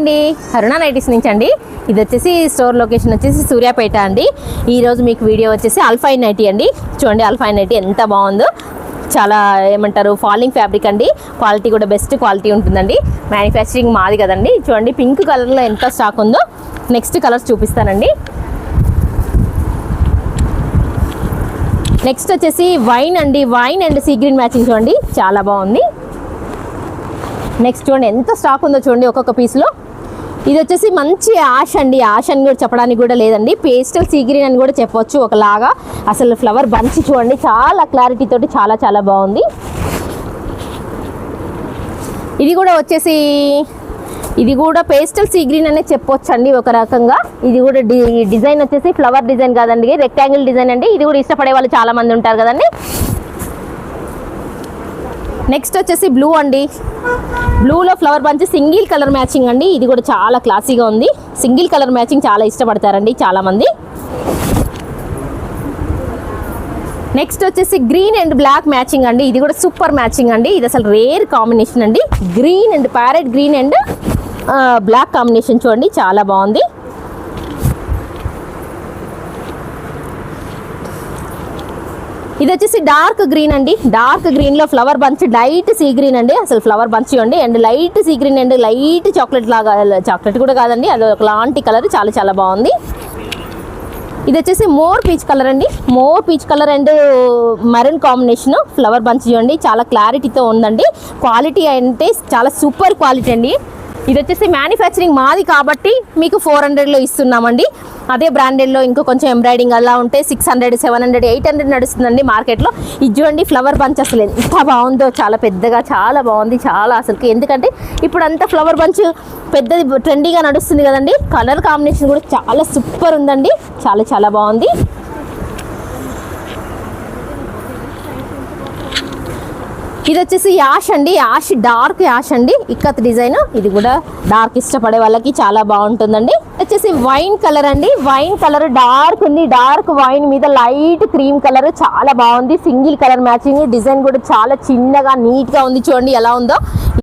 అండి, అరుణ నైటీస్ నుంచి అండి. ఇది వచ్చేసి స్టోర్ లొకేషన్ వచ్చేసి సూర్యాపేట అండి. ఈరోజు మీకు వీడియో వచ్చేసి అల్ఫైన్ నైటీ అండి. చూడండి అల్ఫైన్ నైటీ ఎంత బాగుందో, చాలా ఏమంటారు ఫాలింగ్ ఫ్యాబ్రిక్ అండి. క్వాలిటీ కూడా బెస్ట్ క్వాలిటీ ఉంటుందండి. మ్యానుఫ్యాక్చరింగ్ మాది కదండి. చూడండి పింక్ కలర్లో ఎంత స్టాక్ ఉందో. నెక్స్ట్ కలర్స్ చూపిస్తానండి. నెక్స్ట్ వచ్చేసి వైన్ అండి. Wine and sea green matching చూడండి, చాలా బాగుంది. నెక్స్ట్ చూడండి ఎంత స్టాక్ ఉందో చూడండి ఒక్కొక్క పీస్లో. ఇది వచ్చేసి మంచి యాష్ అండి. యాష్ అని కూడా చెప్పడానికి కూడా లేదండి, పేస్టల్ సీ గ్రీన్ అని కూడా చెప్పవచ్చు ఒకలాగా. అసలు ఫ్లవర్ బంచ్ చూడండి, చాలా క్లారిటీ తోటి చాలా చాలా బాగుంది. ఇది కూడా వచ్చేసి ఇది కూడా పేస్టల్ సీ గ్రీన్ అనే చెప్పొచ్చు అండి ఒక రకంగా. ఇది కూడా డిజైన్ వచ్చేసి ఫ్లవర్ డిజైన్ కాదండి, రెక్టాంగిల్ డిజైన్ అండి. ఇది కూడా ఇష్టపడే వాళ్ళు చాలా మంది ఉంటారు కదండి. నెక్స్ట్ వచ్చేసి బ్లూ అండి. బ్లూలో flower bunch single colour matching అండి. ఇది కూడా చాలా క్లాసీగా ఉంది. సింగిల్ కలర్ మ్యాచింగ్ చాలా ఇష్టపడతారండి చాలామంది. నెక్స్ట్ వచ్చేసి గ్రీన్ అండ్ బ్లాక్ మ్యాచింగ్ అండి. ఇది కూడా సూపర్ మ్యాచింగ్ అండి. ఇది అసలు రేర్ కాంబినేషన్ అండి. Green and parrot green and black combination చూడండి, చాలా బాగుంది. ఇది వచ్చేసి డార్క్ గ్రీన్ అండి. డార్క్ గ్రీన్లో flower bunch light sea green అండి. అసలు ఫ్లవర్ బంచ్ చూడండి, and light sea green and light chocolate లాగా, చాక్లెట్ కూడా కాదండి, అది ఒక లాంటి కలర్, చాలా చాలా బాగుంది. ఇది వచ్చేసి మోర్ పీచ్ కలర్ అండి. More peach colour and maroon combination flower bunch చూడండి, చాలా క్లారిటీతో ఉందండి. క్వాలిటీ అంటే చాలా సూపర్ క్వాలిటీ అండి. ఇది వచ్చేసి మ్యానుఫ్యాక్చరింగ్ మాది కాబట్టి మీకు 400లో ఇస్తున్నామండి. అదే బ్రాండెడ్లో ఇంకో కొంచెం ఎంబ్రాయిడింగ్ అలా ఉంటే 600, 700, 800 నడుస్తుందండి మార్కెట్లో. ఇది చూడండి ఫ్లవర్ బంచ్ అసలు ఎంత బాగుందో, చాలా పెద్దగా, చాలా బాగుంది. చాలా అసలుకి, ఎందుకంటే ఇప్పుడు అంతా ఫ్లవర్ బంచ్ పెద్దది ట్రెండీగా నడుస్తుంది కదండి. కలర్ కాంబినేషన్ కూడా చాలా సూపర్ ఉందండి, చాలా చాలా బాగుంది. ఇది వచ్చేసి యాష్ అండి. యాష్ డార్క్ యాష్ అండి, ఇక్కత్ డిజైన్. ఇది కూడా డార్క్ ఇష్టపడే వాళ్ళకి చాలా బాగుంటుందండి. వచ్చేసి వైన్ కలర్ అండి. వైన్ కలర్ డార్క్ ఉంది. డార్క్ వైన్ మీద లైట్ క్రీమ్ కలర్, చాలా బాగుంది. Single colour matching. డిజైన్ కూడా చాలా చిన్నగా నీట్గా ఉంది. చూడండి ఎలా ఉందో.